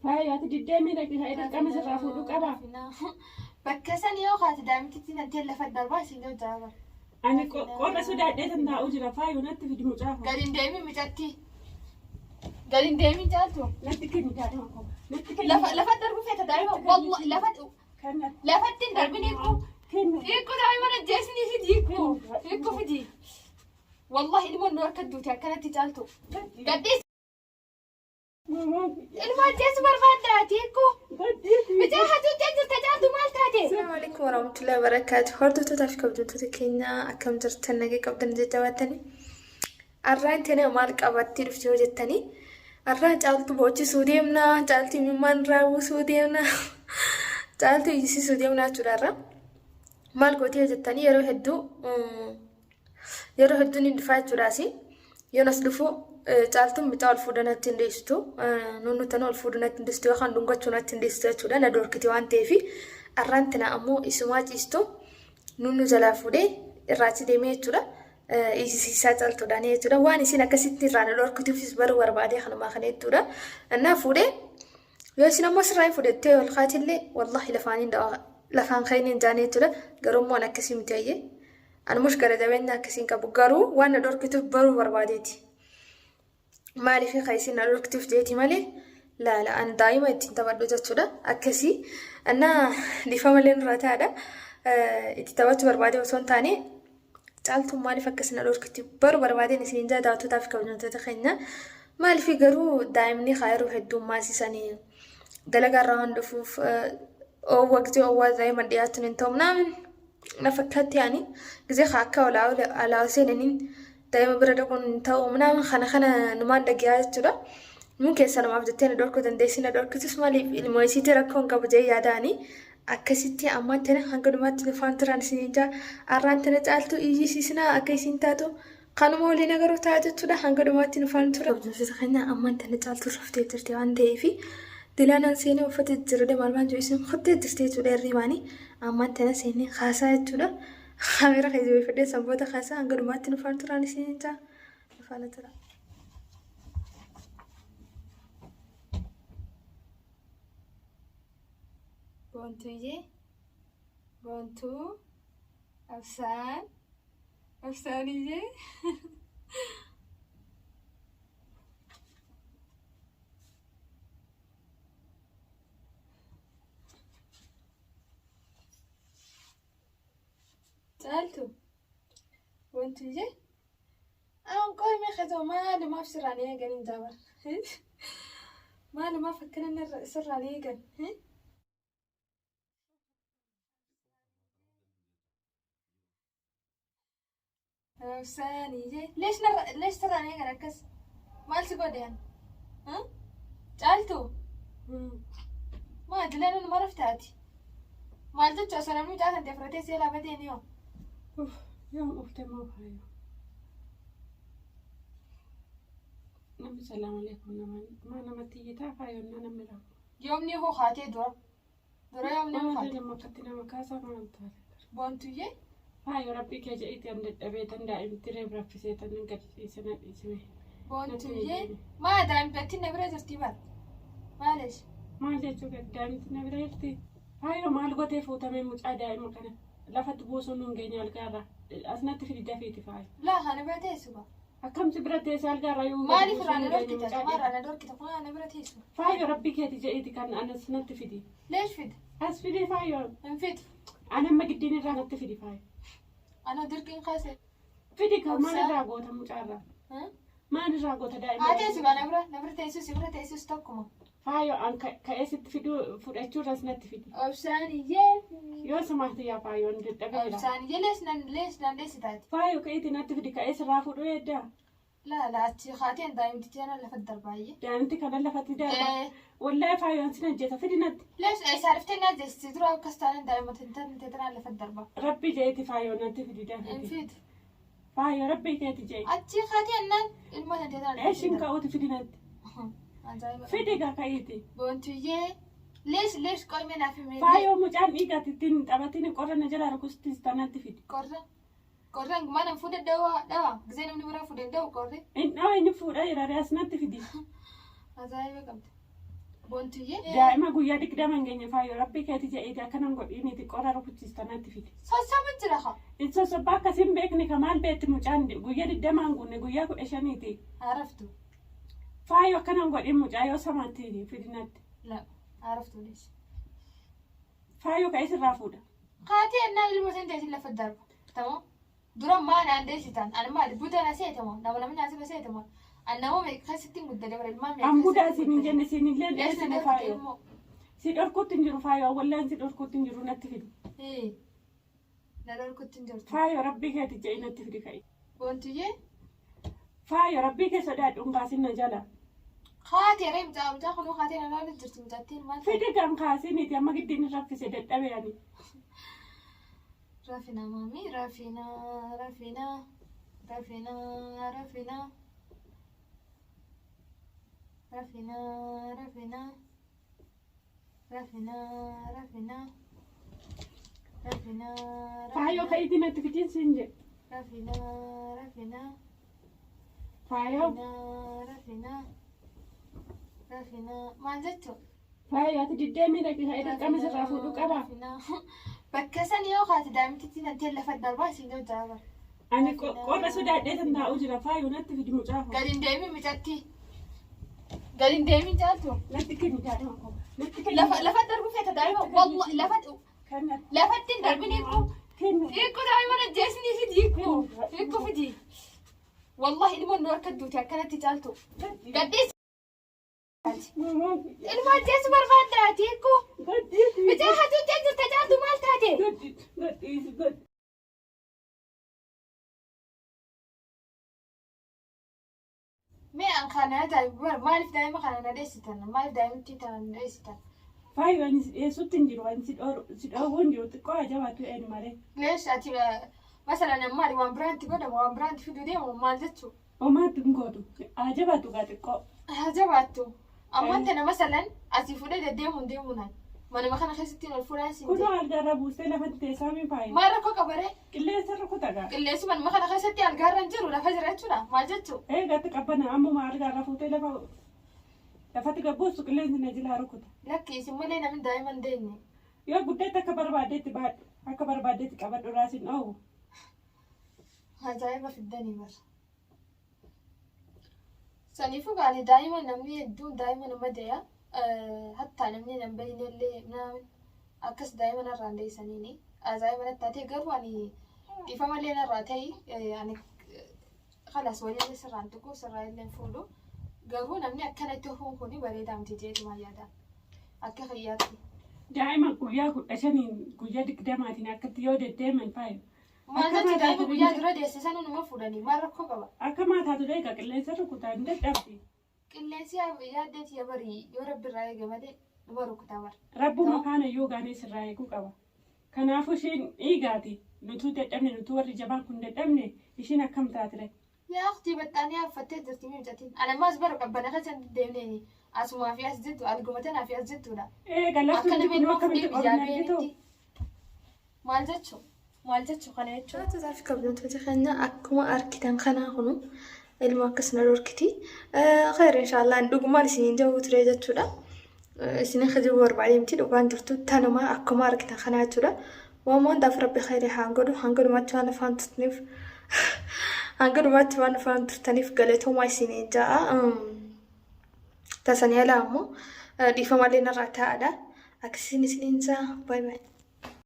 فايا تديمي لك هاي كم سرافو دكابا بكسن يا خالتي دامتي ننتهي لفت دربا سينو جابر أنا قرر سودا ديتن دا أجرا فايو نت في دمجافو قالين دايمي مجاتي قالين دايمي جالتو نتكلم مجاتي لفت دربو فيها دايما والله لفت دربني يكو دايما الجسني في يكو في دي والله إلمو النور كدوتي كانت جالتو قديس المجلس بربادات يكو بجاهدوا تجادوا مالتاتي. السلام عليكم ورحمة الله وبركاته. هردو تتفكوا بدو كينا أكم جرتنا نجي قبل نجتواتني. الران تنا مالك أبتي رفتي وجدتني. الران جالتو بوجي سوديمنا جالتي ممان راو سوديمنا جالتو يجي سوديمنا ترارا مالك وتي وجدتني يرو هدو ندفع تراسي يونس دفو caaltuun bitaa ol fuudhanatti hin deessitu nunnu tanuu ol fuudhanatti hin deessitu yookaan dhungachuunatti hin deessitu jechuudha na dorkiti waan ta'eef arraan tana ammoo isumaa ciistu nunnu jalaa fuudhee irraachi deemee jechuudha isiisaa caaltuudhaan jechuudha waan isin akkasitti irraa na dorkituufis baruu barbaadee kanumaa kana jechuudha innaa fuudhee yoo isin ammoo sirraa fuudhettee ol kaatillee wallahi lafaan kayni hin jaane jechuudha garummoo akkasii miti ayyee anmush gara jabeenya akkasiin qabu garuu waan na dorkituuf baruu barbaadeeti. مالي في خايسين على الكتف جيتي مالي لا أنا دايما تبدو تشودا أكسي أنا لفاملين راتادا تبدو بربادي وصون تاني تعالتم مالي فكسنا على الكتف بربادي نسين جا داتو تافك وجنون تتخينا مالي في قرو دايمني خيرو هدو ماسي ساني دلقا راهن دفوف أو وقتي أو دايما دياتون انتم نامن نفكت يعني زي خاكا ولا على سنين دايما برد أكون تو منام خنا نمان دقيقة جدا ممكن سنة ما بدتين دوركو تندسين دوركو تسمع لي الموسيقى ركون قبضي ياداني أكسيتي أما تنا هنقول ما تلفان تران سنجا أران تنا تعالتو إيجي سيسنا أكيسين تاتو قانو مولي نغرو تاتو تدا هنقول ما تلفان تران بجوز خنا أما تنا تعالتو رفتي ترتي وان ديفي دلانا سيني وفتت جرد مالمان جو اسم خطي ترتي تدا الريماني أما تنا سيني خاصة تدا خاميرا خيزوي فدي سبوتا خاصة هنقول ما تلفان تران سنجا نفعل ترى بونتو يجي بونتو أفسان يجي سألتو بونتو يجي قوي ما خذوا ما في سر عليه قال جابر ما فكرنا سر عليه قال ثاني ليش سر عليه قال ركز ما السقود يعني ها سألتو ما أدري لأنه ما رفتاتي ما قلت أصلا مو جاهز أنت فرتي سيلا بدين يوم أفتح ما بحاجة نبي السلام عليكم ما أنا متيجي تعرفي إنه أنا مرا يومني هو خاتي درا يومني هو خاتي لما كنتنا مكاسة ما نتعرف بونتوجي هاي ربي كجيتي أم البيت أنا دائما تري برافي سيتنا نقدر سنة اسمه بونتوجي ما دائما بتينا برا ترتيبات معلش ما جت شو قد دائما تنا برا هاي ما لقيت فوتا من مجا دائما كنا لفت بوسون نجيني الكارة أثناء تفيد دافيتي فاي لا أنا برا سبا أكم تبرد تسأل كارة يوم ما لي فرنا دور كتاب ما أنا دور كتاب أنا برا تيسو فاي ربي كاتي جيتي كان أنا سنة تفيدي ليش فيد أسفيدي فاي انفيد أنا ما قديني رانا تفيدي فاي أنا دركين خاسر فيدي كم ما نراقو تمجارة ما نراقو تدائما هاتي سبا نبرا تيسو ستوكما فايو أن كأسد تفيدو فرأتشو راسنا تفيدي أوساني يو سمحت يا فايو ندتقبل أوساني ليش تاتي فايو كأيتي نتفيدي كأس رافو يدا لا أتي خاتين دايم تتيانا لفت درباية دايمتي كان لفت دربا ولا فايو أنسنا جيتا فيدي ند ليش عرفتي نادي استدرا كستان دايما تتنا لفت دربا ربي جيتي فايو نتفيدي دافيدي انفيد فايو ربي كيتي جي أتي خاتين ناد المهم تتنا إيش إنك أوتي فيدي ند فيدي كأيتي بونتوجي ليش قوي من أفهمي فايو مجان إيجا تتين أبتيني قرنا نجلا ركوستي استانا تفيدي قرن ما نفود الدواء زين من ورا فود الدواء قرن إن نفود أي رأسنا تفيدي هذا هي بقى Boontuyyee. Daa'ima guyyaa digdama hin geenye faayoo rabbii keeti jedheeti akkanan godhiiniiti qora rukuchiistanaatti fide. Sossoba jira haa. Sossobaa akkasiin beekni ka maal beetti mucaan guyyaa digdamaan guunne guyyaa 15ti. Araftu. Faayoo akkanan godhin mucaa yoo samaatti fidinatti. La araftu dees. Faayoo ka isirraa fuudha. Kaatee ennaa ilma san teessin lafa darba. Tamoo dura maan aandeessitan anmaa butaan aseetamoo nama namni asirra seetamoo annama meeqasitti mudda dabara ilmaan meeqasitti. Ammudaa siin jenne siin illee dheessine faayoo. Si dhorkuutti hin jiru faayoo wallaan si dhorkuutti hin jiru natti fidi. Na dhorkuutti hin jirtu. Faayoo rabbii keeti jedhi natti fidi ka'i. Boontuyyee. Faayoo rabbii kee sodaadhuun baasin na jala. Kaatee ree mucaa kunuu kaatee na laalu jirti mucattiin maal. Fidi kan kaasiniiti amma giddiin raffise dadhabe ani. Rafina mami, Rafina. Faayoo ka'iitii natti fidiin siin jedhe. Rafina. Faayoo. Maal jechuun? Faayoo ati diddee miidhagina dirqama sirraa fuudhuu qabaa. Bakka san yoo kaate daa'imtitti nantee lafa darbaa siin jiru jaalala. Ani qorra sodaadhee tan taa'uu jira faayoo natti fidi mucaa. Gadi hin deemin micatti. Gadi hin deemin jaaltu. Natti kenni daadhima qofa. Lafa darbu feeta daa'ima wallahi lafatti hin darbin hiikuu. Hiikuu daa'ima najjeesnii fidi hiikuu. Hiikuu fidi. Wallahi ilmoon nu harka duuti akkanatti jaaltu. Gadhiis. Ilma ajjeesu barbaaddaati hiikuu. Bijaa hatuuttee jirta jaaltu maal taate? Mee an kana daa'ima maaliif daa'ima kana na dheessitan? Maaliif daa'imti tana na dheessitan? Faayoo ani eessutti hin jiru ani si dhoowwuu hin jiru xiqqoo ajabaatu een malee. Lees ati masalan ammaali waan biraanti godhama waan biraanti fiduu deemu maal jechuu? Homaatti hin gootu ajabaatu gaa xiqqoo. Ajabaatu. Ammaan tana masalan asii fuudhee deddeemuun deemuunaan. Manuma kana keessatti ol fuudhaa siin Kunoo algaarra buustee lafatti teessaa mi faayoo. Maal rakkoo qabaree? Qilleensa rukuta gaa. Qilleensi manuma kana keessatti algaarra hin jiru lafa jira jechuudha. Maal jechuu? Gatti qabbana ammuma algaarra fuutee lafatti gabbuustu qilleensi na jilaa rukuta. Lakki isin malee namni daa'ima hin deemne. Yoo guddeetti akka barbaaddeetti baadhu akka barbaaddeetti qabadhu raasiin dhoowwu. Ajaa'iba fiddanii bara. Saniifuu gaani daa'ima namni hedduun daa'ima nama deeya. Hatta namni nan bahinellee akkas daa'ima narraa hin deessaniini. Daa'ima natti taatee garuu ani ifa malee narraa ta'e ani kalas waliin sirraan tuquu sirraa illee fuudhu. Garuu namni akkanatti ofuun kuni bareedaa miti jedhuma yaada. Akka fayyaatti. Daa'ima guyyaa 15 guyyaa 20 akkatti yoo deddeeman faayoo. Maal jechuun daa'ima guyyaa dura deessisan numa fuudhanii maal rakkoo qaba? Akka maataatu egaa qilleensa rukutaa hin dadhabdi. Qilleensi yaaddeeti barii yoo rabbi irraa eege malee numa rukutaa bara. Rabbuma kaana yoo gaanee sirraa eeguu qaba. Kanaafuu isheen dhiigaati. Nutuu dadhabne nutuu warri jabaan kun dadhabne isheen akkam taatire. Yaa aktii baxxaanii affattee jirti miidhatiin. Anammas bara qabbana kan deemnee asumaa fi as jettu argumatanaa fi as jettudha. Lafti kun akkamitti qorne argitu. Maal jechuu kana jechuudha. Wantoota fi kabajamtoota keenya akkuma argitan kanaa kunu ilma akkasuma dhorkiti. Khayr inshaallah dhugumaan isiniin jawuu ture jechuudha. Isiniin hajuu barbaadee miti dhugaan jirtu tanuma akkuma argitan kanaa jechuudha. Waan hundaaf rabbi khayrii haa godhu hangadumaatti waan afaan turtaniif hangadumaatti waan afaan turtaniif galatoomaa isiniin ja'a. Tasanii alaa ammoo dhiifamallee narraa taa'aadha. Akkasiin isiniin ja'a. Baay'ee.